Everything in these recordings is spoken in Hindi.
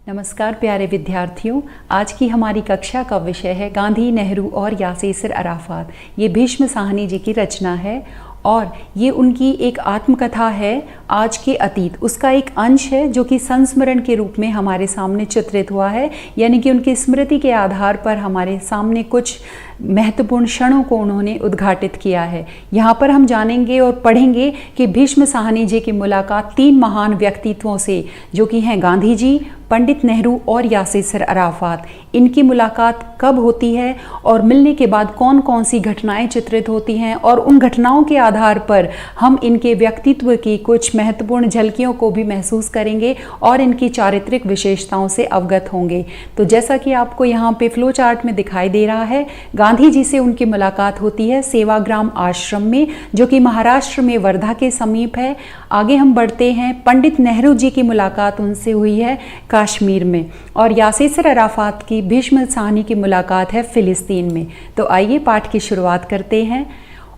नमस्कार प्यारे विद्यार्थियों, आज की हमारी कक्षा का विषय है गांधी, नेहरू और यासेर अराफात। ये भीष्म साहनी जी की रचना है और ये उनकी एक आत्मकथा है। आज के अतीत उसका एक अंश है जो कि संस्मरण के रूप में हमारे सामने चित्रित हुआ है, यानी कि उनकी स्मृति के आधार पर हमारे सामने कुछ महत्वपूर्ण क्षणों को उन्होंने उद्घाटित किया है। यहाँ पर हम जानेंगे और पढ़ेंगे कि भीष्म साहनी जी की मुलाकात तीन महान व्यक्तित्वों से, जो कि हैं गांधी जी, पंडित नेहरू और यासेर अराफात। इनकी मुलाकात कब होती है और मिलने के बाद कौन कौन सी घटनाएं चित्रित होती हैं, और उन घटनाओं के आधार पर हम इनके व्यक्तित्व की कुछ महत्वपूर्ण झलकियों को भी महसूस करेंगे और इनकी चारित्रिक विशेषताओं से अवगत होंगे। तो जैसा कि आपको यहाँ पे फ्लो चार्ट में दिखाई दे रहा है, गांधी जी से उनकी मुलाकात होती है सेवाग्राम आश्रम में, जो कि महाराष्ट्र में वर्धा के समीप है। आगे हम बढ़ते हैं, पंडित नेहरू जी की मुलाकात उनसे हुई है कश्मीर में, और यासेर अराफात की भीष्म साहनी की मुलाकात है फिलिस्तीन में। तो आइए पाठ की शुरुआत करते हैं।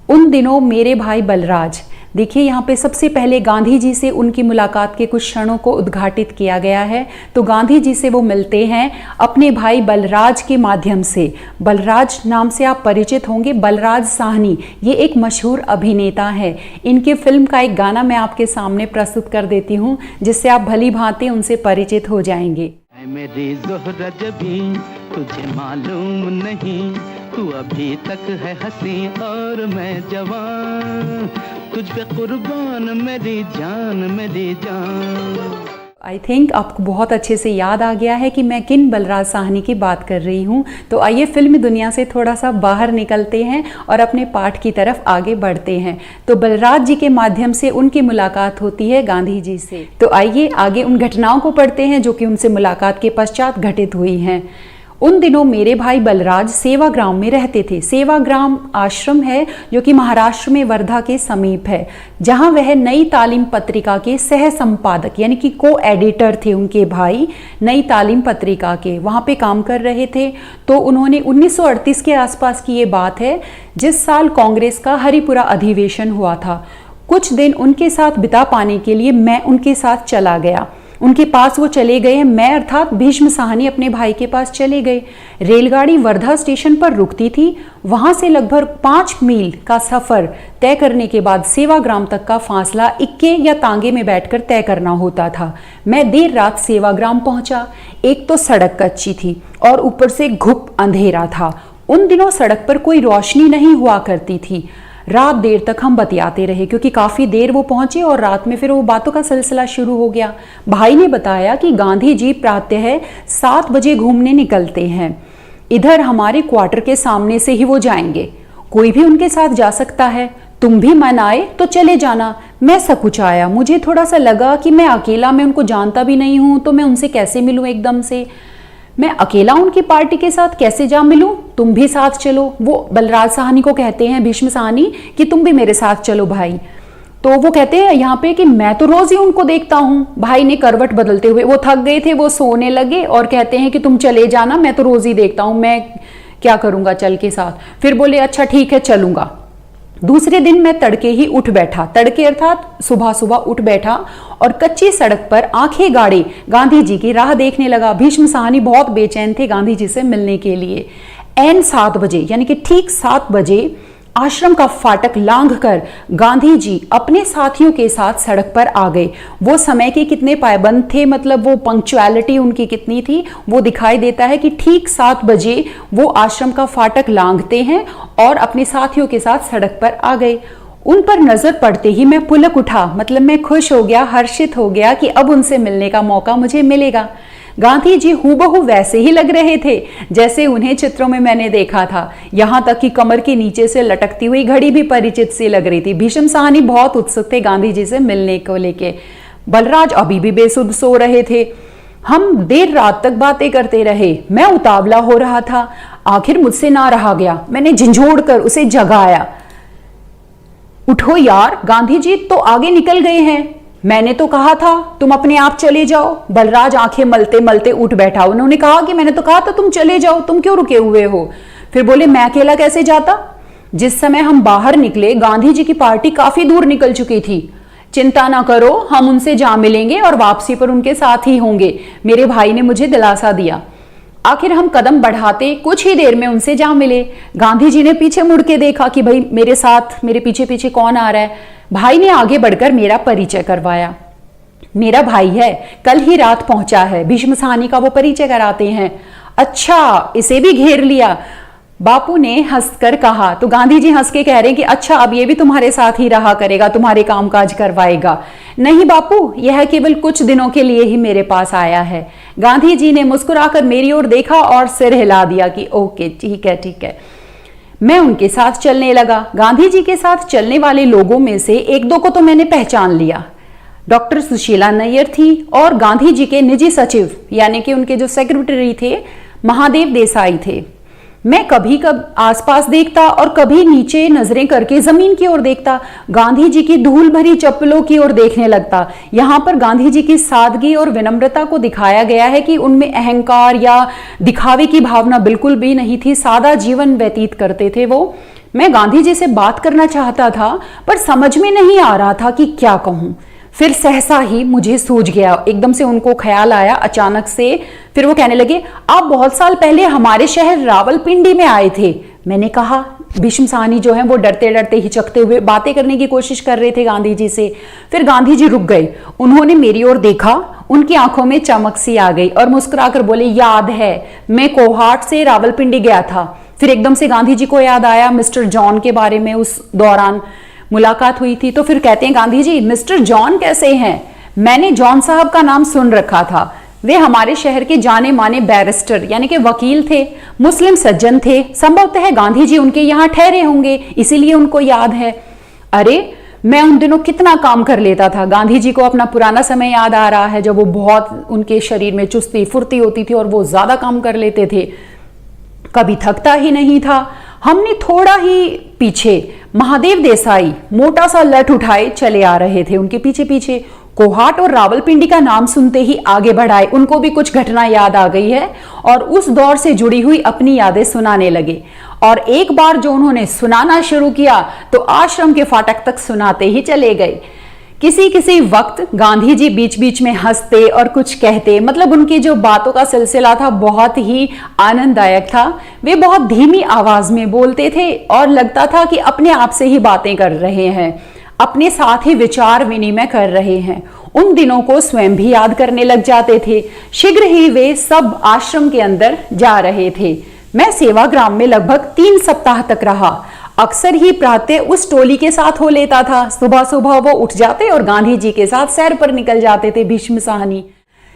उन दिनों मेरे भाई बलराज। देखिए यहाँ पे सबसे पहले गांधी जी से उनकी मुलाकात के कुछ क्षणों को उद्घाटित किया गया है। तो गांधी जी से वो मिलते हैं अपने भाई बलराज के माध्यम से। बलराज नाम से आप परिचित होंगे। बलराज साहनी ये एक मशहूर अभिनेता है। इनके फिल्म का एक गाना मैं आपके सामने प्रस्तुत कर देती हूँ, जिससे आप भली भांति उनसे परिचित हो जाएंगे। मेरी ज़ोहरा जबी तुझे मालूम नहीं, तू अभी तक है हंसी और मैं जवान, तुझ पे कुर्बान मेरी जान मेरी जान। आई थिंक आपको बहुत अच्छे से याद आ गया है कि मैं किन बलराज साहनी की बात कर रही हूँ। तो आइए फिल्म दुनिया से थोड़ा सा बाहर निकलते हैं और अपने पाठ की तरफ आगे बढ़ते हैं। तो बलराज जी के माध्यम से उनकी मुलाकात होती है गांधी जी से। तो आइए आगे उन घटनाओं को पढ़ते हैं जो कि उनसे मुलाकात के पश्चात घटित हुई हैं। उन दिनों मेरे भाई बलराज सेवाग्राम में रहते थे। सेवाग्राम आश्रम है जो कि महाराष्ट्र में वर्धा के समीप है, जहां वह नई तालीम पत्रिका के सह संपादक यानी कि को एडिटर थे। उनके भाई नई तालीम पत्रिका के वहां पे काम कर रहे थे। तो उन्होंने 1938 के आसपास की ये बात है, जिस साल कांग्रेस का हरिपुरा अधिवेशन हुआ था। कुछ दिन उनके साथ बिता पाने के लिए मैं उनके साथ चला गया। उनके पास वो चले गए हैं। मैं अर्थात भीष्म साहनी अपने भाई के पास चले गए। रेलगाड़ी वर्धा स्टेशन पर रुकती थी। वहां से लगभग 5 मील का सफर तय करने के बाद सेवाग्राम तक का फासला इक्के या तांगे में बैठकर तय करना होता था। मैं देर रात सेवाग्राम पहुंचा। एक तो सड़क कच्ची थी और ऊपर से घुप अंधेरा था। उन दिनों सड़क पर कोई रोशनी नहीं हुआ करती थी। रात देर तक हम बतियाते रहे, क्योंकि काफ़ी देर वो पहुंचे और रात में फिर वो बातों का सिलसिला शुरू हो गया। भाई ने बताया कि गांधी जी प्रातः 7 बजे घूमने निकलते हैं। इधर हमारे क्वार्टर के सामने से ही वो जाएंगे। कोई भी उनके साथ जा सकता है। तुम भी मन आए तो चले जाना। मैं सकुचाया। मुझे थोड़ा सा लगा कि मैं अकेला, मैं उनको जानता भी नहीं हूँ, तो मैं उनसे कैसे मिलूँ एकदम से। मैं अकेला उनकी पार्टी के साथ कैसे जा मिलूं? तुम भी साथ चलो। वो बलराज साहनी को कहते हैं, भीष्म साहनी, कि तुम भी मेरे साथ चलो भाई। तो वो कहते हैं यहाँ पे कि मैं तो रोज ही उनको देखता हूँ। भाई ने करवट बदलते हुए, वो थक गए थे, वो सोने लगे और कहते हैं कि तुम चले जाना, मैं तो रोज ही देखता हूँ, मैं क्या करूँगा चल के साथ। फिर बोले अच्छा ठीक है चलूंगा। दूसरे दिन मैं तड़के ही उठ बैठा। तड़के अर्थात सुबह सुबह उठ बैठा और कच्ची सड़क पर आंखें गाड़े गांधी जी की राह देखने लगा। भीष्म साहनी बहुत बेचैन थे गांधी जी से मिलने के लिए। ऐन 7 बजे यानी कि ठीक 7 बजे आश्रम का फाटक लांघकर गांधी जी अपने साथियों के साथ सड़क पर आ गए। वो समय के कितने पाबंद थे, मतलब वो पंक्चुअलिटी उनकी कितनी थी, वो दिखाई देता है कि ठीक 7 बजे वो आश्रम का फाटक लांघते हैं और अपने साथियों के साथ सड़क पर आ गए। उन पर नजर पड़ते ही मैं पुलक उठा, मतलब मैं खुश हो गया, हर्षित हो गया कि अब उनसे मिलने का मौका मुझे मिलेगा। गांधी जी हूबहू वैसे ही लग रहे थे जैसे उन्हें चित्रों में मैंने देखा था। यहाँ तक कि कमर के नीचे से लटकती हुई घड़ी भी परिचित सी लग रही थी। भीष्म साहनी बहुत उत्सुक थे गांधी जी से मिलने को लेके। बलराज अभी भी बेसुध सो रहे थे। हम देर रात तक बातें करते रहे। मैं उतावला हो रहा था। आखिर मुझसे ना रहा गया। मैंने झंझोड़ कर उसे जगाया। उठो यार, गांधी जी तो आगे निकल गए हैं। मैंने तो कहा था तुम अपने आप चले जाओ। बलराज आंखें मलते मलते उठ बैठा। उन्होंने कहा कि मैंने तो कहा था तुम चले जाओ, तुम क्यों रुके हुए हो? फिर बोले मैं अकेला कैसे जाता? जिस समय हम बाहर निकले गांधी जी की पार्टी काफी दूर निकल चुकी थी। चिंता ना करो, हम उनसे जा मिलेंगे और वापसी पर उनके साथ ही होंगे, मेरे भाई ने मुझे दिलासा दिया। आखिर हम कदम बढ़ाते कुछ ही देर में उनसे जा मिले। गांधी जी ने पीछे मुड़ के देखा कि भाई मेरे साथ मेरे पीछे पीछे कौन आ रहा है। भाई ने आगे बढ़कर मेरा परिचय करवाया। मेरा भाई है, कल ही रात पहुंचा है, भीष्म साहनी का वो परिचय कराते हैं। अच्छा, इसे भी घेर लिया, बापू ने हंसकर कहा। तो गांधी जी हंस के कह रहे हैं कि अच्छा, अब ये भी तुम्हारे साथ ही रहा करेगा, तुम्हारे कामकाज करवाएगा। नहीं बापू, यह केवल कुछ दिनों के लिए ही मेरे पास आया है। गांधी जी ने मुस्कुराकर मेरी ओर देखा और सिर हिला दिया कि ओके, ठीक है ठीक है। मैं उनके साथ चलने लगा। गांधी जी के साथ चलने वाले लोगों में से एक दो को तो मैंने पहचान लिया। डॉक्टर सुशीला नैयर थी और गांधी जी के निजी सचिव यानी कि उनके जो सेक्रेटरी थे महादेव देसाई थे। मैं कभी कब आसपास देखता और कभी नीचे नजरें करके जमीन की ओर देखता, गांधी जी की धूल भरी चप्पलों की ओर देखने लगता। यहाँ पर गांधी जी की सादगी और विनम्रता को दिखाया गया है कि उनमें अहंकार या दिखावे की भावना बिल्कुल भी नहीं थी। सादा जीवन व्यतीत करते थे वो। मैं गांधी जी से बात करना चाहता था पर समझ में नहीं आ रहा था कि क्या कहूं। फिर सहसा ही मुझे सूझ गया, एकदम से उनको ख्याल आया अचानक से। फिर वो कहने लगे, आप बहुत साल पहले हमारे शहर रावलपिंडी में आए थे। मैंने कहा। भीष्म साहनी जो है वो डरते डरते हिचकते हुए बातें करने की कोशिश कर रहे थे गांधी जी से। फिर गांधी जी रुक गए, उन्होंने मेरी ओर देखा, उनकी आंखों में चमक सी आ गई और मुस्कुराकर बोले, याद है, मैं कोहाट से रावलपिंडी गया था। फिर एकदम से गांधी जी को याद आया मिस्टर जॉन के बारे में, उस दौरान मुलाकात हुई थी। तो फिर कहते हैं गांधी जी, मिस्टर जॉन कैसे हैं? मैंने जॉन साहब का नाम सुन रखा था, वे हमारे शहर के जाने माने बैरिस्टर यानी कि वकील थे, मुस्लिम सज्जन थे। संभवतः गांधी जी उनके यहाँ ठहरे होंगे, इसीलिए उनको याद है। अरे, मैं उन दिनों कितना काम कर लेता था। गांधी जी को अपना पुराना समय याद आ रहा है जब वो बहुत, उनके शरीर में चुस्ती फुर्ती होती थी और वो ज्यादा काम कर लेते थे, कभी थकता ही नहीं था। हमने थोड़ा ही पीछे महादेव देसाई मोटा सा लठ उठाए चले आ रहे थे, उनके पीछे पीछे। कोहाट और रावलपिंडी का नाम सुनते ही आगे बढ़ाए। उनको भी कुछ घटना याद आ गई है और उस दौर से जुड़ी हुई अपनी यादें सुनाने लगे। और एक बार जो उन्होंने सुनाना शुरू किया तो आश्रम के फाटक तक सुनाते ही चले गए। किसी किसी वक्त गांधी जी बीच बीच में हंसते और कुछ कहते, मतलब उनकी जो बातों का सिलसिला था बहुत ही आनंददायक था। वे बहुत धीमी आवाज में बोलते थे और लगता था कि अपने आप से ही बातें कर रहे हैं, अपने साथ ही विचार विनिमय कर रहे हैं। उन दिनों को स्वयं भी याद करने लग जाते थे। शीघ्र ही वे सब आश्रम के अंदर जा रहे थे। मैं सेवाग्राम में लगभग 3 सप्ताह तक रहा। अक्सर ही प्रातः उस टोली के साथ हो लेता था। सुबह सुबह वो उठ जाते और गांधी जी के साथ सैर पर निकल जाते थे भीष्म साहनी।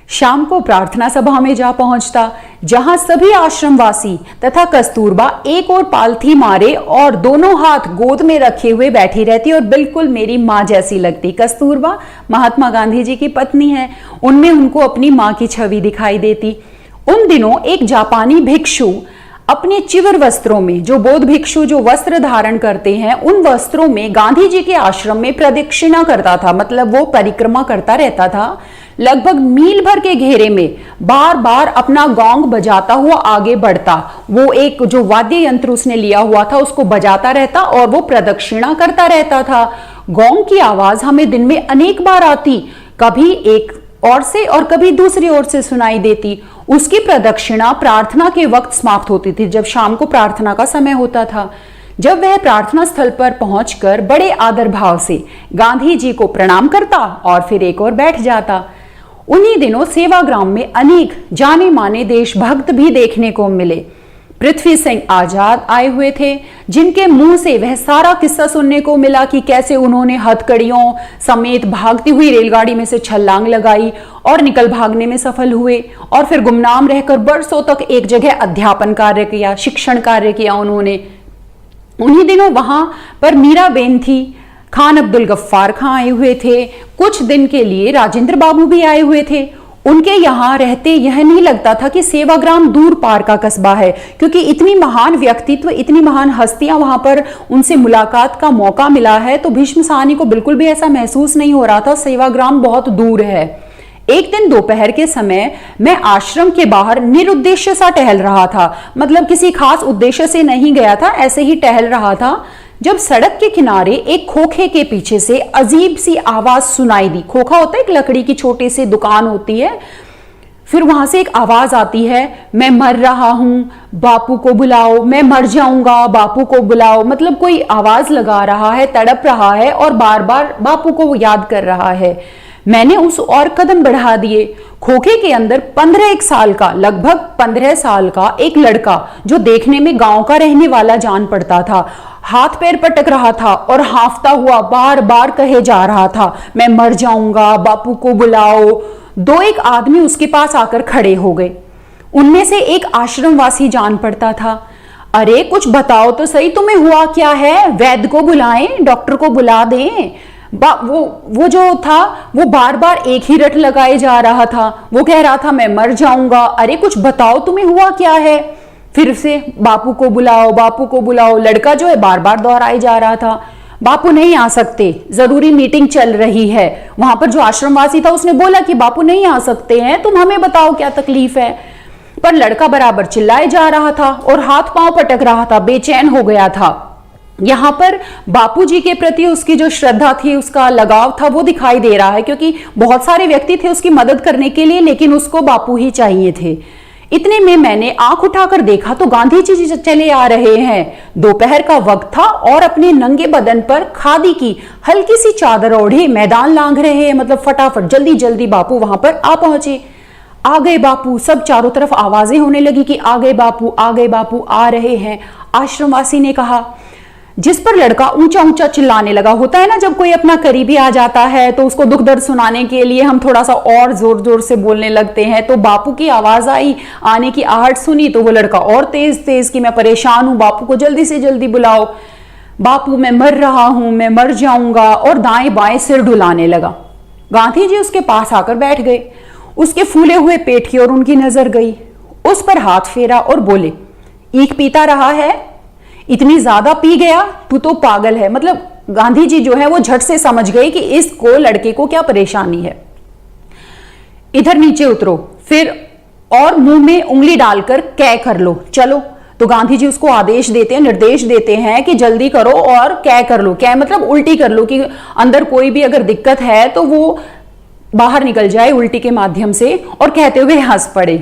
शाम को प्रार्थना सभा में जा पहुंचता, जहां सभी आश्रमवासी तथा कस्तूरबा एक और पालथी मारे और दोनों हाथ गोद में रखे हुए बैठी रहती और बिल्कुल मेरी माँ जैसी लगती। कस्तूरबा महात्मा गांधी जी की पत्नी है, उनमें उनको अपनी माँ की छवि दिखाई देती। उन दिनों एक जापानी भिक्षु अपने चिवर वस्त्रों में, जो बौद्ध भिक्षु जो वस्त्र धारण करते हैं, उन वस्त्रों में गांधी जी के आश्रम में प्रदक्षिणा करता था, मतलब वो परिक्रमा करता रहता था। लगभग मील भर के घेरे में बार बार अपना गोंग बजाता हुआ आगे बढ़ता। वो एक जो वाद्य यंत्र उसने लिया हुआ था उसको बजाता रहता और वो प्रदक्षिणा करता रहता था। गोंग की आवाज हमें दिन में अनेक बार आती, कभी एक ओर से और कभी दूसरी ओर से सुनाई देती। उसकी प्रदक्षिणा प्रार्थना के वक्त समाप्त होती थी, जब शाम को प्रार्थना का समय होता था। जब वह प्रार्थना स्थल पर पहुंचकर बड़े आदर भाव से गांधी जी को प्रणाम करता और फिर एक और बैठ जाता। उन्हीं दिनों सेवाग्राम में अनेक जाने माने देशभक्त भी देखने को मिले। पृथ्वी सिंह आजाद आए हुए थे, जिनके मुंह से वह सारा किस्सा सुनने को मिला कि कैसे उन्होंने हथकड़ियों समेत भागती हुई रेलगाड़ी में से छलांग लगाई और निकल भागने में सफल हुए और फिर गुमनाम रहकर बरसों तक एक जगह अध्यापन कार्य किया, शिक्षण कार्य किया उन्होंने। उन्हीं दिनों वहां पर मीराबेन थी, खान अब्दुल गफ्फार खां आए हुए थे, कुछ दिन के लिए राजेंद्र बाबू भी आए हुए थे। उनके यहाँ रहते यह नहीं लगता था कि सेवाग्राम दूर पार का कस्बा है, क्योंकि इतनी महान व्यक्तित्व, इतनी महान हस्तियां वहां पर उनसे मुलाकात का मौका मिला है। तो भीष्म साहनी को बिल्कुल भी ऐसा महसूस नहीं हो रहा था सेवाग्राम बहुत दूर है। एक दिन दोपहर के समय मैं आश्रम के बाहर निरुद्देश्य सा टहल रहा था, मतलब किसी खास उद्देश्य से नहीं गया था, ऐसे ही टहल रहा था, जब सड़क के किनारे एक खोखे के पीछे से अजीब सी आवाज सुनाई दी। खोखा होता है एक लकड़ी की छोटी सी दुकान होती है। फिर वहां से एक आवाज आती है, मैं मर रहा हूं, बापू को बुलाओ, मैं मर जाऊंगा, बापू को बुलाओ। मतलब कोई आवाज लगा रहा है, तड़प रहा है और बार बार बापू को याद कर रहा है। मैंने उस और कदम बढ़ा दिए। खोखे के अंदर 15 साल का, लगभग 15 साल का एक लड़का, जो देखने में गांव का रहने वाला जान पड़ता था, हाथ पैर पटक रहा था और हांफता हुआ बार बार कहे जा रहा था, मैं मर जाऊंगा, बापू को बुलाओ। दो एक आदमी उसके पास आकर खड़े हो गए। उनमें से एक आश्रमवासी जान पड़ता था। अरे कुछ बताओ तो सही, तुम्हें हुआ क्या है? वैद्य को बुलाएं, डॉक्टर को बुला दें। वो जो था वो बार बार एक ही रट लगाए जा रहा था। वो कह रहा था मैं मर जाऊंगा। अरे कुछ बताओ तुम्हें हुआ क्या है? फिर से बापू को बुलाओ, बापू को बुलाओ। लड़का जो है बार बार दोहराए जा रहा था। बापू नहीं आ सकते, जरूरी मीटिंग चल रही है। वहां पर जो आश्रमवासी था उसने बोला कि बापू नहीं आ सकते हैं, तुम हमें बताओ क्या तकलीफ है। पर लड़का बराबर चिल्लाए जा रहा था और हाथ पांव पटक रहा था, बेचैन हो गया था। यहाँ पर बापूजी के प्रति उसकी जो श्रद्धा थी, उसका लगाव था, वो दिखाई दे रहा है, क्योंकि बहुत सारे व्यक्ति थे उसकी मदद करने के लिए, लेकिन उसको बापू ही चाहिए थे। इतने में मैंने आंख उठाकर देखा तो गांधी जी चले आ रहे हैं। दोपहर का वक्त था और अपने नंगे बदन पर खादी की हल्की सी चादर ओढ़े मैदान लांघ रहे हैं। मतलब फटाफट जल्दी जल्दी बापू वहां पर आ पहुंचे। आ गए बापू, सब चारों तरफ आवाजें होने लगी कि आ गए बापू, आ गए बापू, आ रहे हैं। आश्रमवासी ने कहा, जिस पर लड़का ऊंचा ऊंचा चिल्लाने लगा। होता है ना, जब कोई अपना करीबी आ जाता है तो उसको दुख दर्द सुनाने के लिए हम थोड़ा सा और जोर जोर से बोलने लगते हैं। तो बापू की आवाज आई, आने की आहट सुनी तो वो लड़का और तेज तेज कि मैं परेशान हूं, बापू को जल्दी से जल्दी बुलाओ, बापू मैं मर रहा हूं, मैं मर जाऊंगा। और दाएं बाएं सिर डुलाने लगा। गांधी जी उसके पास आकर बैठ गए। उसके फूले हुए पेट की ओर उनकी नजर गई। उस पर हाथ फेरा और बोले, ईख पीता रहा है? इतनी ज्यादा पी गया? तू तो पागल है। मतलब गांधी जी जो है वो झट से समझ गए कि इसको, लड़के को क्या परेशानी है। इधर नीचे उतरो, फिर और मुंह में उंगली डालकर कै कर लो, चलो। तो गांधी जी उसको आदेश देते हैं, निर्देश देते हैं कि जल्दी करो और कै कर लो। कै मतलब उल्टी कर लो, कि अंदर कोई भी अगर दिक्कत है तो वो बाहर निकल जाए उल्टी के माध्यम से। और कहते हुए हंस पड़े,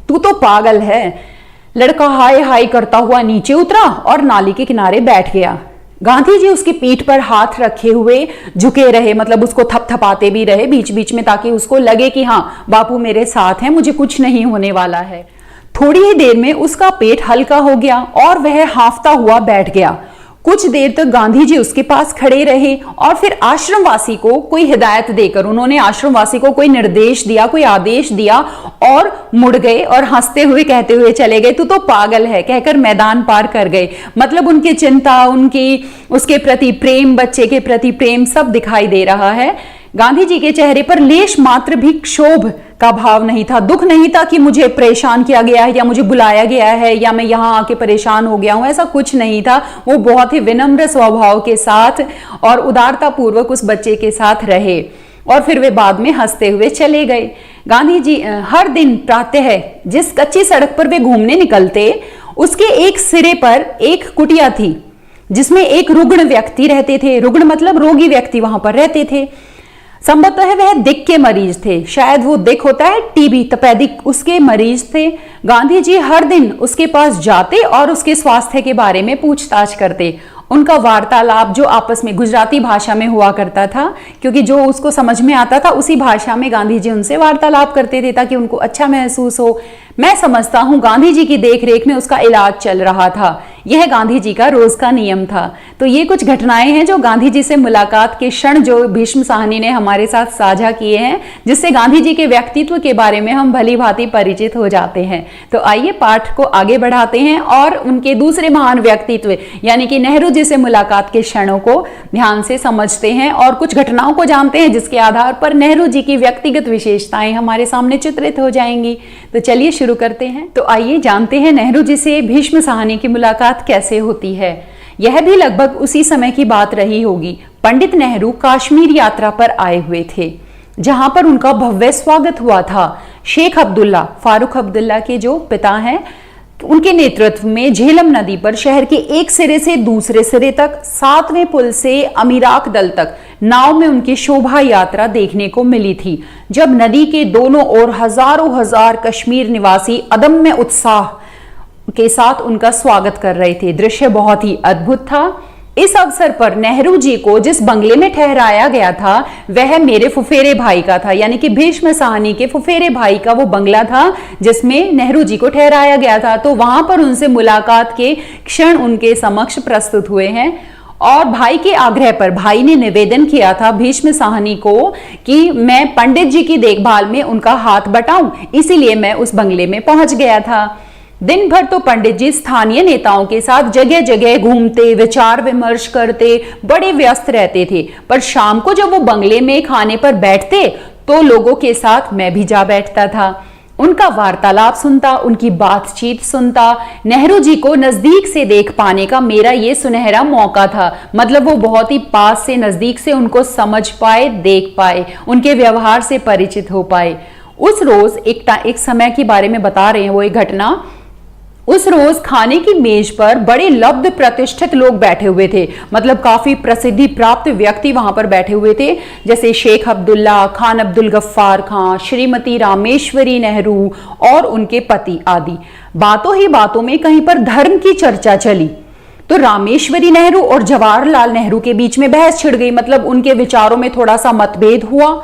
तू तो पागल है। लड़का हाय हाय करता हुआ नीचे उतरा और नाली के किनारे बैठ गया। गांधी जी उसकी पीठ पर हाथ रखे हुए झुके रहे, मतलब उसको थपथपाते भी रहे बीच बीच में, ताकि उसको लगे कि हाँ बापू मेरे साथ हैं, मुझे कुछ नहीं होने वाला है। थोड़ी ही देर में उसका पेट हल्का हो गया और वह हांफता हुआ बैठ गया। कुछ देर तक गांधी जी उसके पास खड़े रहे और फिर आश्रमवासी को कोई हिदायत देकर, उन्होंने आश्रमवासी को कोई निर्देश दिया, कोई आदेश दिया और मुड़ गए और हंसते हुए कहते हुए चले गए, तू तो पागल है, कहकर मैदान पार कर गए। मतलब उनकी चिंता, उनकी उसके प्रति प्रेम, बच्चे के प्रति प्रेम सब दिखाई दे रहा है। गांधी जी के चेहरे पर लेश मात्र भी क्षोभ का भाव नहीं था, दुख नहीं था कि मुझे परेशान किया गया है या मुझे बुलाया गया है या मैं यहाँ आके परेशान हो गया हूँ, ऐसा कुछ नहीं था। वो बहुत ही विनम्र स्वभाव के साथ और उदारता पूर्वक उस बच्चे के साथ रहे और फिर वे बाद में हंसते हुए चले गए। गांधी जी हर दिन प्रातः जिस कच्ची सड़क पर वे घूमने निकलते, उसके एक सिरे पर एक कुटिया थी जिसमें एक रुग्ण व्यक्ति रहते थे। रुग्ण मतलब रोगी व्यक्ति वहां पर रहते थे। संभवतः वह दिक के मरीज थे, शायद वो दिक होता है टीबी, तपेदिक, उसके मरीज थे। गांधी जी हर दिन उसके पास जाते और उसके स्वास्थ्य के बारे में पूछताछ करते। उनका वार्तालाप जो आपस में गुजराती भाषा में हुआ करता था, क्योंकि जो उसको समझ में आता था उसी भाषा में गांधी जी उनसे वार्तालाप करते थे ताकि उनको अच्छा महसूस हो। मैं समझता हूं गांधी जी की देखरेख में उसका इलाज चल रहा था। यह गांधी जी का रोज का नियम था। तो ये कुछ घटनाएं हैं जो गांधी जी से मुलाकात के क्षण जो भीष्म साहनी ने हमारे साथ साझा किए हैं, जिससे गांधी जी के व्यक्तित्व के बारे में हम भली भांति परिचित हो जाते हैं। तो आइए पाठ को आगे बढ़ाते हैं और उनके दूसरे महान व्यक्तित्व यानी कि नेहरू जी से मुलाकात के क्षणों को ध्यान से समझते हैं और कुछ घटनाओं को जानते हैं जिसके आधार पर नेहरू जी की व्यक्तिगत विशेषताएं हमारे सामने चित्रित हो जाएंगी। तो चलिए शुरू करते हैं। तो आइए जानते हैं नेहरू जी से भीष्म साहनी की मुलाकात कैसे होती है। यह भी लगभग उसी समय की बात रही होगी। पंडित नेहरू कश्मीर यात्रा पर आए हुए थे, जहां पर उनका भव्य स्वागत हुआ था। शेख अब्दुल्ला, फारूक अब्दुल्ला के जो पिता हैं, उनके नेतृत्व में झेलम नदी पर शहर के एक सिरे से दूसरे सिरे तक, 7वें पुल से अमीराक दल तक नाव में उनकी शोभा यात्रा देखने को मिली थी, जब नदी के दोनों ओर हजारों हजार कश्मीर निवासी अदम्य उत्साह के साथ उनका स्वागत कर रहे थे। दृश्य बहुत ही अद्भुत था। इस अवसर पर नेहरू जी को जिस बंगले में ठहराया गया था वह मेरे फुफेरे भाई का था, यानी कि भीष्म साहनी के फुफेरे भाई का वो बंगला था जिसमें नेहरू जी को ठहराया गया था। तो वहां पर उनसे मुलाकात के क्षण उनके समक्ष प्रस्तुत हुए हैं और भाई के आग्रह पर भाई ने निवेदन किया था भीष्म साहनी को कि मैं पंडित जी की देखभाल में उनका हाथ बटाऊं, इसीलिए मैं उस बंगले में पहुंच गया था। दिन भर तो पंडित जी स्थानीय नेताओं के साथ जगह जगह घूमते, विचार विमर्श करते, बड़े व्यस्त रहते थे, पर शाम को जब वो बंगले में खाने पर बैठते तो लोगों के साथ मैं भी जा बैठता था। उनका वार्तालाप सुनता, उनकी बातचीत सुनता। नेहरू जी को नजदीक से देख पाने का मेरा ये सुनहरा मौका था, मतलब वो बहुत ही पास से, नजदीक से उनको समझ पाए, देख पाए, उनके व्यवहार से परिचित हो पाए। उस रोज एक समय के बारे में बता रहे हैं वो एक घटना। उस रोज खाने की मेज पर बड़े लब्ध प्रतिष्ठित लोग बैठे हुए थे, मतलब काफी प्रसिद्धि प्राप्त व्यक्ति वहां पर बैठे हुए थे, जैसे शेख अब्दुल्ला, खान अब्दुल गफ्फार खां, श्रीमती रामेश्वरी नेहरू और उनके पति आदि। बातों ही बातों में कहीं पर धर्म की चर्चा चली तो रामेश्वरी नेहरू और जवाहरलाल नेहरू के बीच में बहस छिड़ गई, मतलब उनके विचारों में थोड़ा सा मतभेद हुआ।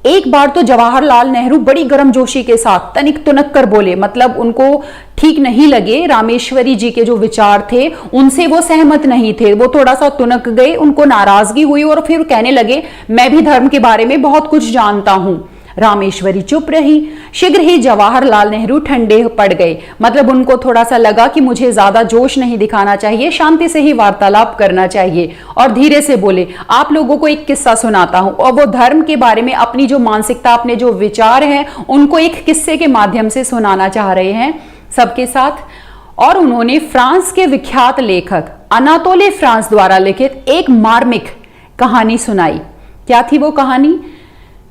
एक बार तो जवाहरलाल नेहरू बड़ी गर्मजोशी के साथ तनिक तुनक कर बोले, मतलब उनको ठीक नहीं लगे, रामेश्वरी जी के जो विचार थे उनसे वो सहमत नहीं थे, वो थोड़ा सा तुनक गए, उनको नाराजगी हुई और फिर कहने लगे मैं भी धर्म के बारे में बहुत कुछ जानता हूं। रामेश्वरी चुप रही। शीघ्र ही जवाहरलाल नेहरू ठंडे पड़ गए, मतलब उनको थोड़ा सा लगा कि मुझे ज्यादा जोश नहीं दिखाना चाहिए, शांति से ही वार्तालाप करना चाहिए, और धीरे से बोले आप लोगों को एक किस्सा सुनाता हूं। और वो धर्म के बारे में अपनी जो मानसिकता, अपने जो विचार हैं उनको एक किस्से के माध्यम से सुनाना चाह रहे हैं सबके साथ। और उन्होंने फ्रांस के विख्यात लेखक अनातोले फ्रांस द्वारा लिखित एक मार्मिक कहानी सुनाई। क्या थी वो कहानी?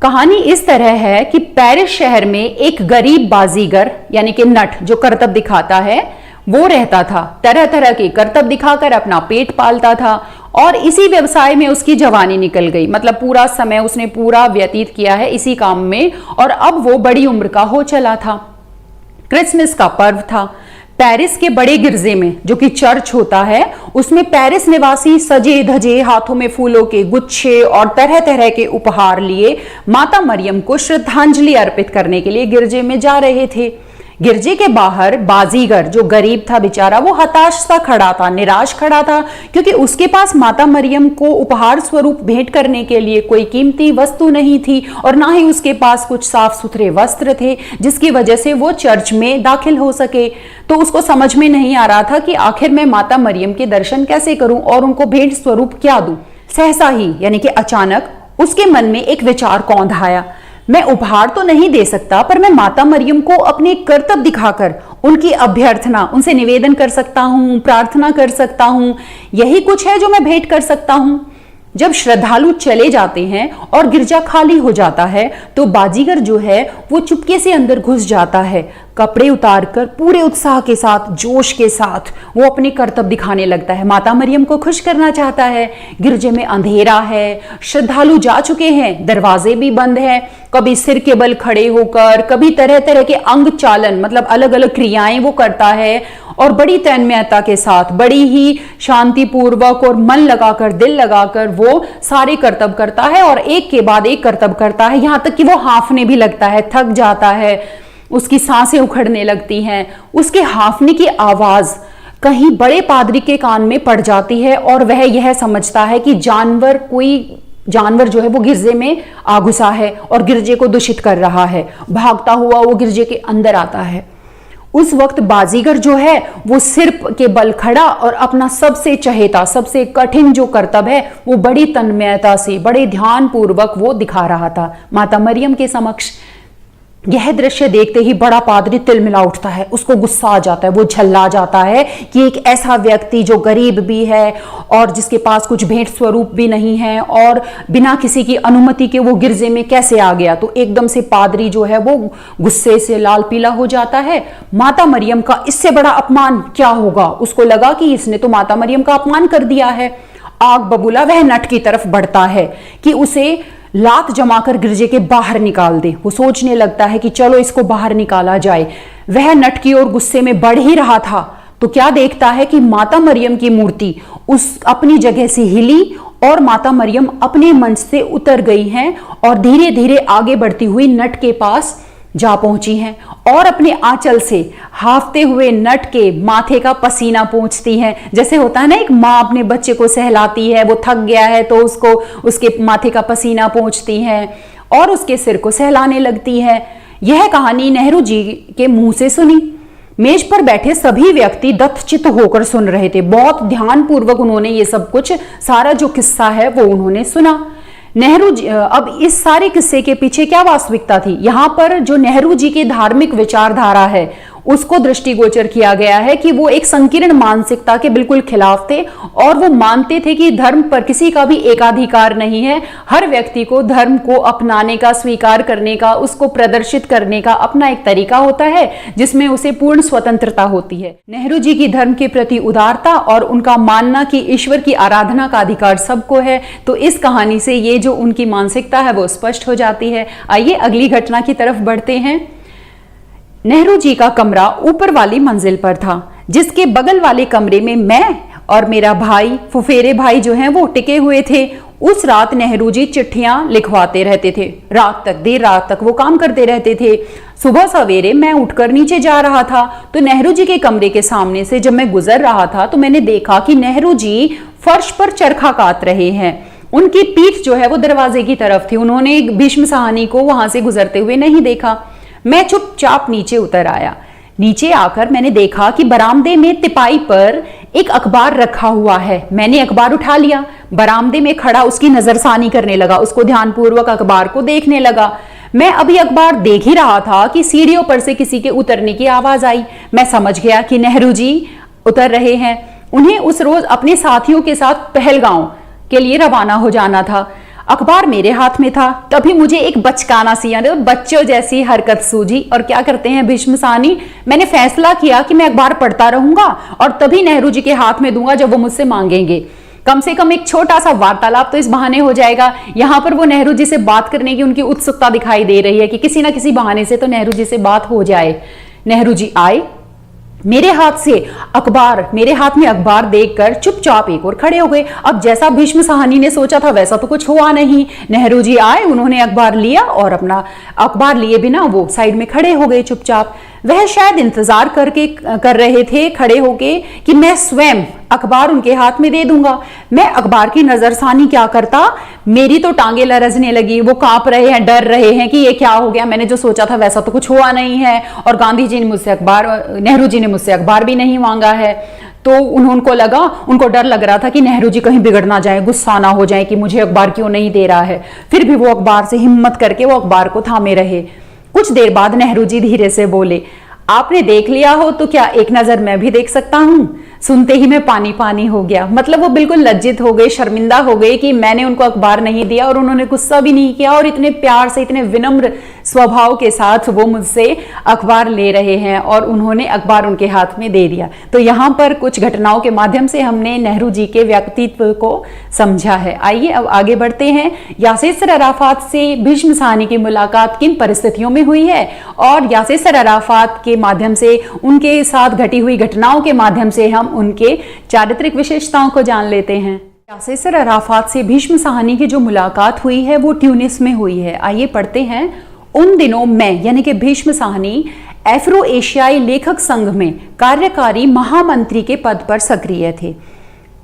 कहानी इस तरह है कि पेरिस शहर में एक गरीब बाजीगर, यानी कि नट जो करतब दिखाता है, वो रहता था। तरह तरह के करतब दिखाकर अपना पेट पालता था और इसी व्यवसाय में उसकी जवानी निकल गई, मतलब पूरा समय उसने पूरा व्यतीत किया है इसी काम में, और अब वो बड़ी उम्र का हो चला था। क्रिसमस का पर्व था। पेरिस के बड़े गिरजे में, जो कि चर्च होता है, उसमें पेरिस निवासी सजे धजे, हाथों में फूलों के गुच्छे और तरह तरह के उपहार लिए माता मरियम को श्रद्धांजलि अर्पित करने के लिए गिरजे में जा रहे थे। गिरजे के बाहर बाजीगर जो गरीब था बेचारा, वो हताश सा खड़ा था, निराश खड़ा था, क्योंकि उसके पास माता मरियम को उपहार स्वरूप भेंट करने के लिए कोई कीमती वस्तु नहीं थी और ना ही उसके पास कुछ साफ सुथरे वस्त्र थे जिसकी वजह से वो चर्च में दाखिल हो सके। तो उसको समझ में नहीं आ रहा था कि आखिर मैं माता मरियम के दर्शन कैसे करूं और उनको भेंट स्वरूप क्या दूं। सहसा ही, यानी कि अचानक, उसके मन में एक विचार कौंध आया। मैं उपहार तो नहीं दे सकता, पर मैं माता मरियम को अपने करतब दिखाकर उनकी अभ्यर्थना, उनसे निवेदन कर सकता हूं, प्रार्थना कर सकता हूं। यही कुछ है जो मैं भेंट कर सकता हूं। जब श्रद्धालु चले जाते हैं और गिरजा खाली हो जाता है तो बाजीगर जो है वो चुपके से अंदर घुस जाता है। कपड़े उतारकर पूरे उत्साह के साथ, जोश के साथ वो अपने करतब दिखाने लगता है, माता मरियम को खुश करना चाहता है। गिरजे में अंधेरा है, श्रद्धालु जा चुके हैं, दरवाजे भी बंद हैं। कभी सिर के बल खड़े होकर, कभी तरह तरह के अंग चालन, मतलब अलग अलग क्रियाएं वो करता है और बड़ी तन्मयता के साथ, बड़ी ही शांतिपूर्वक और मन लगाकर, दिल लगाकर वो सारे करतब करता है और एक के बाद एक करतब करता है, यहां तक कि वो हांफने भी लगता है, थक जाता है, उसकी सांसें उखड़ने लगती हैं। उसके हांफने की आवाज कहीं बड़े पादरी के कान में पड़ जाती है और वह यह समझता है कि कोई जानवर जो है वो गिरजे में आ घुसा है और गिरजे को दूषित कर रहा है। भागता हुआ वो गिरजे के अंदर आता है। उस वक्त बाजीगर जो है वो सिर के बल खड़ा और अपना सबसे चहेता, सबसे कठिन जो कर्तव्य है वो बड़ी तन्मयता से, बड़े ध्यान पूर्वक वो दिखा रहा था माता मरियम के समक्ष। यह दृश्य देखते ही बड़ा पादरी तिलमिला उठता है, उसको गुस्सा आ जाता है, वो झल्ला जाता है कि एक ऐसा व्यक्ति जो गरीब भी है और जिसके पास कुछ भेंट स्वरूप भी नहीं है और बिना किसी की अनुमति के वो गिरजे में कैसे आ गया। तो एकदम से पादरी जो है वो गुस्से से लाल पीला हो जाता है। माता मरियम का इससे बड़ा अपमान क्या होगा, उसको लगा कि इसने तो माता मरियम का अपमान कर दिया है। आग बबूला वह नट की तरफ बढ़ता है कि उसे लात जमाकर गिरजे के बाहर निकाल दे। वो सोचने लगता है कि चलो इसको बाहर निकाला जाए। वह नट की ओर गुस्से में बढ़ ही रहा था तो क्या देखता है कि माता मरियम की मूर्ति उस अपनी जगह से हिली और माता मरियम अपने मंच से उतर गई हैं और धीरे धीरे आगे बढ़ती हुई नट के पास जा पहुंची हैं और अपने आंचल से हाफते हुए नट के माथे का पसीना पोंछती हैं। जैसे होता है ना, एक माँ अपने बच्चे को सहलाती है, वो थक गया है तो उसको उसके माथे का पसीना पोंछती हैं और उसके सिर को सहलाने लगती है। यह कहानी नेहरू जी के मुंह से सुनी। मेज पर बैठे सभी व्यक्ति दत्तचित्त होकर सुन रहे थे। बहुत ध्यानपूर्वक उन्होंने ये सब कुछ, सारा जो किस्सा है वो उन्होंने सुना। नेहरू जी, अब इस सारे किस्से के पीछे क्या वास्तविकता थी, यहाँ पर जो नेहरू जी की धार्मिक विचारधारा है उसको दृष्टिगोचर किया गया है कि वो एक संकीर्ण मानसिकता के बिल्कुल खिलाफ थे और वो मानते थे कि धर्म पर किसी का भी एकाधिकार नहीं है। हर व्यक्ति को धर्म को अपनाने का, स्वीकार करने का, उसको प्रदर्शित करने का अपना एक तरीका होता है जिसमें उसे पूर्ण स्वतंत्रता होती है। नेहरू जी की धर्म के प्रति उदारता और उनका मानना कि ईश्वर की आराधना का अधिकार सबको है। तो इस कहानी से ये जो उनकी मानसिकता है वो स्पष्ट हो जाती है। आइए अगली घटना की तरफ बढ़ते हैं। नेहरू जी का कमरा ऊपर वाली मंजिल पर था, जिसके बगल वाले कमरे में मैं और मेरा भाई, फुफेरे भाई जो हैं वो टिके हुए थे। उस रात नेहरू जी चिट्ठियां लिखवाते रहते थे, रात तक, देर रात तक वो काम करते रहते थे। सुबह सवेरे मैं उठकर नीचे जा रहा था तो नेहरू जी के कमरे के सामने से जब मैं गुजर रहा था तो मैंने देखा कि नेहरू जी फर्श पर चरखा काट रहे हैं। उनकी पीठ जो है वो दरवाजे की तरफ थी। उन्होंने भीष्म साहनी को वहां से गुजरते हुए नहीं देखा। मैं चुपचाप नीचे उतर आया। नीचे आकर मैंने देखा कि बरामदे में तिपाई पर एक अखबार रखा हुआ है। मैंने अखबार उठा लिया, बरामदे में खड़ा उसकी नजरसानी करने लगा, उसको ध्यानपूर्वक अखबार को देखने लगा। मैं अभी अखबार देख ही रहा था कि सीढ़ियों पर से किसी के उतरने की आवाज आई। मैं समझ गया कि नेहरू जी उतर रहे हैं। उन्हें उस रोज अपने साथियों के साथ पहलगांव के लिए रवाना हो जाना था। अखबार मेरे हाथ में था, तभी मुझे एक बचकाना सी, यानी बच्चों जैसी हरकत सूझी। और क्या करते हैं भीष्म साहनी, मैंने फैसला किया कि मैं अखबार पढ़ता रहूंगा और तभी नेहरू जी के हाथ में दूंगा जब वो मुझसे मांगेंगे। कम से कम एक छोटा सा वार्तालाप तो इस बहाने हो जाएगा। यहाँ पर वो नेहरू जी से बात करने की उनकी उत्सुकता दिखाई दे रही है कि किसी ना किसी बहाने से तो नेहरू जी से बात हो जाए। नेहरू जी आए, मेरे हाथ में अखबार देखकर चुपचाप एक और खड़े हो गए। अब जैसा भीष्म साहनी ने सोचा था वैसा तो कुछ हुआ नहीं। नेहरू जी आए, उन्होंने अखबार लिया और अपना अखबार लिए बिना वो साइड में खड़े हो गए चुपचाप। वह शायद इंतजार कर रहे थे खड़े होके कि मैं स्वयं अखबार उनके हाथ में दे दूंगा। मैं अखबार की नजरसानी क्या करता, मेरी तो टांगे लरजने लगी। वो कांप रहे हैं, डर रहे हैं कि ये क्या हो गया, मैंने जो सोचा था वैसा तो कुछ हुआ नहीं है और गांधी जी ने मुझसे नेहरू जी ने मुझसे अखबार भी नहीं मांगा है। तो उनको डर लग रहा था कि नेहरू जी कहीं बिगड़ ना जाए, गुस्सा ना हो जाए कि मुझे अखबार क्यों नहीं दे रहा है। फिर भी वो अखबार से हिम्मत करके वो अखबार को थामे रहे। कुछ देर बाद नेहरू जी धीरे से बोले, आपने देख लिया हो तो क्या एक नजर मैं भी देख सकता हूं। सुनते ही मैं पानी पानी हो गया। मतलब वो बिल्कुल लज्जित हो गए, शर्मिंदा हो गए कि मैंने उनको अखबार नहीं दिया और उन्होंने गुस्सा भी नहीं किया और इतने प्यार से, इतने विनम्र स्वभाव के साथ वो मुझसे अखबार ले रहे हैं और उन्होंने अखबार उनके हाथ में दे दिया। तो यहाँ पर कुछ घटनाओं के माध्यम से हमने नेहरू जी के व्यक्तित्व को समझा है। आइए अब आगे बढ़ते हैं। यासिर अराफात से भीष्म साहनी की मुलाकात किन परिस्थितियों में हुई है और यासिर अराफात के माध्यम से, उनके साथ घटी हुई घटनाओं के माध्यम से हम उनके चारित्रिक विशेषताओं को जान लेते हैं। यासिर अराफात से भीष्म साहनी की जो मुलाकात हुई है वो ट्यूनिस में हुई है। आइए पढ़ते हैं। उन दिनों मैं यानी कि भीष्म साहनी एफ्रो एशियाई लेखक संघ में कार्यकारी महामंत्री के पद पर सक्रिय थे।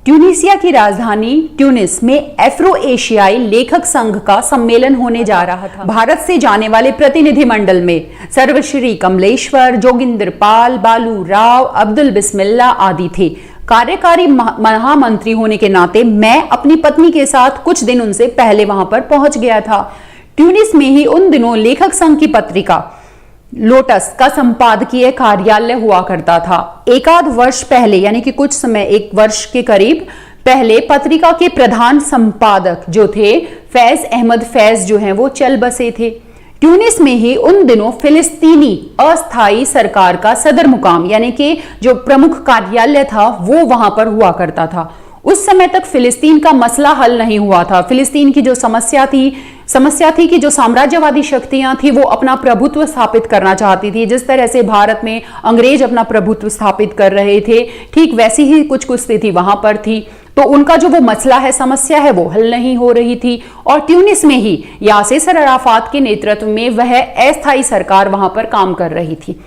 ट्यूनीसिया की राजधानी ट्यूनिस में एफ्रो एशियाई लेखक संघ का सम्मेलन होने जा रहा था। भारत से जाने वाले प्रतिनिधिमंडल में सर्वश्री कमलेश्वर, जोगिंदर पाल, बालू राव, अब्दुल बिस्मिल्ला आदि थे। कार्यकारी महामंत्री होने के नाते मैं अपनी पत्नी के साथ कुछ दिन उनसे पहले वहां पर पहुंच गया था। ट्यूनिस में ही उन दिनों लेखक संघ की पत्रिका लोटस का संपादकीय कार्यालय हुआ करता था। एक आध वर्ष पहले, यानी कि कुछ समय, 1 वर्ष के करीब पहले, पत्रिका के प्रधान संपादक जो थे फैज अहमद फैज जो हैं वो चल बसे थे। ट्यूनिस में ही उन दिनों फिलिस्तीनी अस्थाई सरकार का सदर मुकाम, यानी कि जो प्रमुख कार्यालय था वो वहां पर हुआ करता था। उस समय तक फिलिस्तीन का मसला हल नहीं हुआ था। फिलिस्तीन की जो समस्या थी कि जो साम्राज्यवादी शक्तियां थी वो अपना प्रभुत्व स्थापित करना चाहती थी। जिस तरह से भारत में अंग्रेज अपना प्रभुत्व स्थापित कर रहे थे, ठीक वैसी ही कुछ स्थिति वहां पर थी। तो उनका जो वो मसला है, समस्या है, वो हल नहीं हो रही थी। और ट्यूनिस में ही यासिर अराफात के नेतृत्व में वह अस्थायी सरकार वहां पर काम कर रही थी।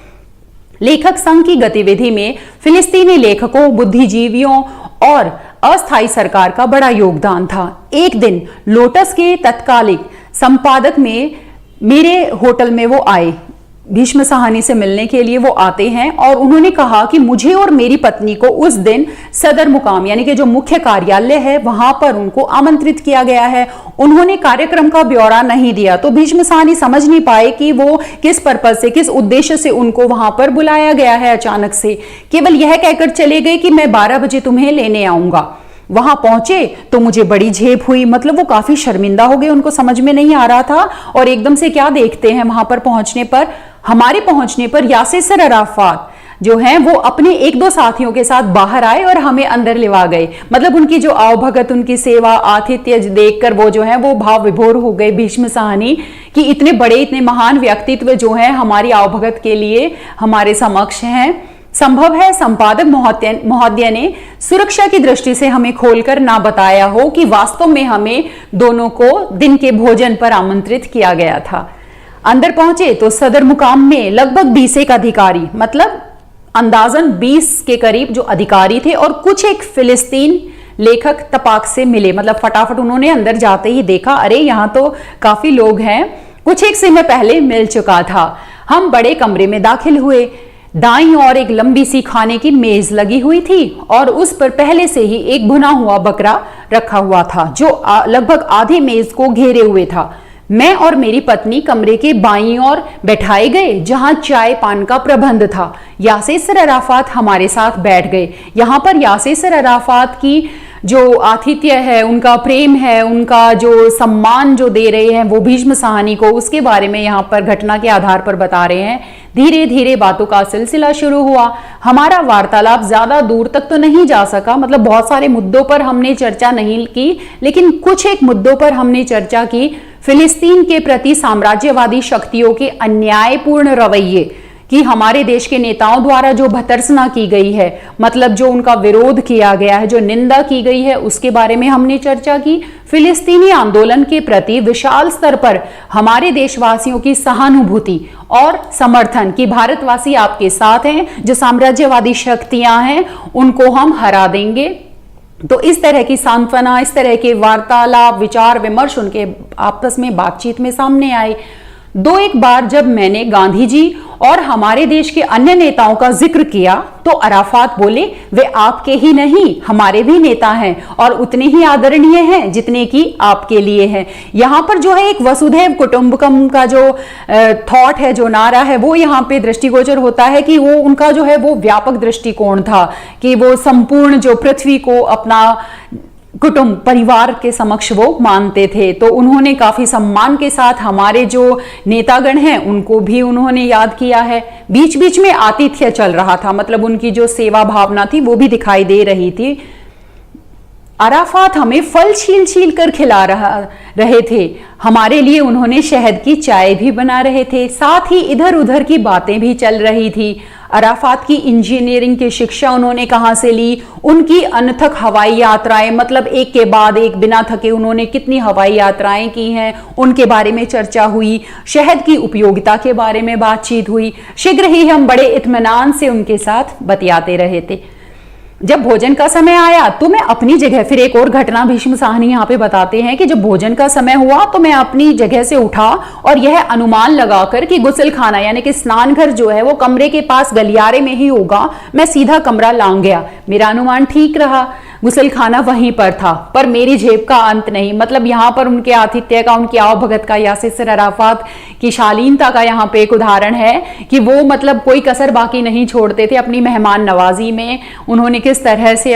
लेखक संघ की गतिविधि में फिलिस्तीनी लेखकों, बुद्धिजीवियों और अस्थायी सरकार का बड़ा योगदान था। एक दिन लोटस के तत्कालिक संपादक में मेरे होटल में वो आए, भीष्म साहनी से मिलने के लिए वो आते हैं, और उन्होंने कहा कि मुझे और मेरी पत्नी को उस दिन सदर मुकाम, यानी कि जो मुख्य कार्यालय है, वहां पर उनको आमंत्रित किया गया है। उन्होंने कार्यक्रम का ब्यौरा नहीं दिया, तो भीष्म साहनी समझ नहीं पाए कि वो किस पर्पज से, किस उद्देश्य से उनको वहां पर बुलाया गया है। अचानक से केवल यह कहकर चले गए कि मैं 12 बजे तुम्हें लेने आऊंगा। वहां पहुंचे तो मुझे बड़ी झेप हुई, मतलब वो काफी शर्मिंदा हो गए, उनको समझ में नहीं आ रहा था। और एकदम से क्या देखते हैं वहां पर पहुंचने पर, हमारे पहुंचने पर यासिर अराफात जो हैं वो अपने 1-2 साथियों के साथ बाहर आए और हमें अंदर लिवा गए। मतलब उनकी जो आवभगत, उनकी सेवा, आतिथ्य देखकर वो जो है वो भाव विभोर हो गए भीष्म साहनी कि इतने बड़े, इतने महान व्यक्तित्व जो हैं हमारी आवभगत के लिए हमारे समक्ष हैं। संभव है संपादक महोदय ने सुरक्षा की दृष्टि से हमें खोलकर ना बताया हो कि वास्तव में हमें दोनों को दिन के भोजन पर आमंत्रित किया गया था। अंदर पहुंचे तो सदर मुकाम में लगभग 20 एक अधिकारी, मतलब अंदाजन 20 के करीब जो अधिकारी थे, और कुछ एक फिलिस्तीन लेखक तपाक से मिले। मतलब फटाफट उन्होंने अंदर जाते ही देखा, अरे यहाँ तो काफी लोग हैं, कुछ एक से मैं पहले मिल चुका था। हम बड़े कमरे में दाखिल हुए। दाईं ओर एक लंबी सी खाने की मेज लगी हुई थी और उस पर पहले से ही एक भुना हुआ बकरा रखा हुआ था जो लगभग आधी मेज को घेरे हुए था। मैं और मेरी पत्नी कमरे के बाईं ओर बैठाए गए जहां चाय पान का प्रबंध था। यासिर अराफात हमारे साथ बैठ गए। यहाँ पर यासिर अराफात की जो आतिथ्य है, उनका प्रेम है, उनका जो सम्मान जो दे रहे हैं वो भीष्म साहनी को, उसके बारे में यहाँ पर घटना के आधार पर बता रहे हैं। धीरे धीरे बातों का सिलसिला शुरू हुआ। हमारा वार्तालाप ज्यादा दूर तक तो नहीं जा सका, मतलब बहुत सारे मुद्दों पर हमने चर्चा नहीं की, लेकिन कुछ एक मुद्दों पर हमने चर्चा की। फिलिस्तीन के प्रति साम्राज्यवादी शक्तियों के अन्यायपूर्ण रवैये कि हमारे देश के नेताओं द्वारा जो भर्त्सना की गई है, मतलब जो उनका विरोध किया गया है, जो निंदा की गई है, उसके बारे में हमने चर्चा की। फिलिस्तीनी आंदोलन के प्रति विशाल स्तर पर हमारे देशवासियों की सहानुभूति और समर्थन कि भारतवासी आपके साथ हैं, जो साम्राज्यवादी शक्तियां हैं उनको हम हरा देंगे। तो इस तरह की सांत्वना, इस तरह के वार्तालाप, विचार विमर्श उनके आपस में बातचीत में सामने आए। 2-1 बार जब मैंने गांधी जी और हमारे देश के अन्य नेताओं का जिक्र किया तो अराफात बोले, वे आपके ही नहीं हमारे भी नेता हैं और उतने ही आदरणीय हैं जितने कि आपके लिए हैं। यहाँ पर जो है एक वसुधैव कुटुंबकम का जो थॉट है, जो नारा है, वो यहाँ पे दृष्टिगोचर होता है कि वो उनका जो है वो व्यापक दृष्टिकोण था कि वो संपूर्ण जो पृथ्वी को अपना कुटुंब, परिवार के समक्ष वो मानते थे। तो उन्होंने काफी सम्मान के साथ हमारे जो नेतागण हैं उनको भी उन्होंने याद किया है। बीच बीच में आतिथ्य चल रहा था, मतलब उनकी जो सेवा भावना थी वो भी दिखाई दे रही थी। अराफात हमें फल छील कर खिला रहे थे। हमारे लिए उन्होंने शहद की चाय भी बना रहे थे। साथ ही इधर उधर की बातें भी चल रही थी। अराफात की इंजीनियरिंग की शिक्षा उन्होंने कहाँ से ली, उनकी अनथक हवाई यात्राएं, मतलब एक के बाद एक बिना थके उन्होंने कितनी हवाई यात्राएं की हैं, उनके बारे में चर्चा हुई। शहद की उपयोगिता के बारे में बातचीत हुई। शीघ्र ही हम बड़े इत्मीनान से उनके साथ बतियाते रहे थे। जब भोजन का समय आया तो मैं अपनी जगह, फिर एक और घटना भीष्म साहनी यहाँ पे बताते हैं कि जब भोजन का समय हुआ तो मैं अपनी जगह से उठा और यह अनुमान लगाकर कि गुसल खाना यानी कि स्नान घर जो है वो कमरे के पास गलियारे में ही होगा, मैं सीधा कमरा लांग गया। मेरा अनुमान ठीक रहा। गुसलखाना वहीं पर था, पर मेरी जेब का अंत नहीं। मतलब यहाँ पर उनके आतिथ्य का, उनकी आवभगत का, यासिर अराफात की शालीनता का यहाँ पे एक उदाहरण है कि वो मतलब कोई कसर बाकी नहीं छोड़ते थे अपनी मेहमान नवाजी में। उन्होंने किस तरह से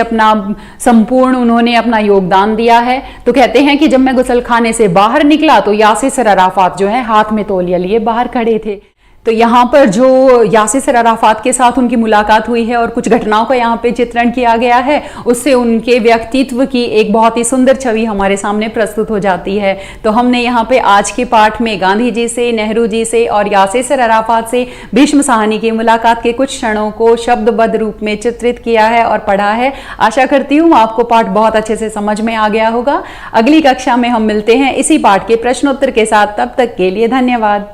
उन्होंने अपना योगदान दिया है। तो कहते हैं कि जब मैं गुसलखाने से बाहर निकला तो यासिर अराफात जो है हाथ में तौलिया लिए बाहर खड़े थे। तो यहाँ पर जो यासिर अराफात के साथ उनकी मुलाकात हुई है और कुछ घटनाओं का यहाँ पे चित्रण किया गया है, उससे उनके व्यक्तित्व की एक बहुत ही सुंदर छवि हमारे सामने प्रस्तुत हो जाती है। तो हमने यहाँ पे आज के पाठ में गांधी जी से, नेहरू जी से और यासिर अराफात से भीष्म साहनी की मुलाकात के कुछ क्षणों को शब्दबद्ध रूप में चित्रित किया है और पढ़ा है। आशा करती हूँ आपको पाठ बहुत अच्छे से समझ में आ गया होगा। अगली कक्षा में हम मिलते हैं इसी पाठ के प्रश्नोत्तर के साथ। तब तक के लिए धन्यवाद।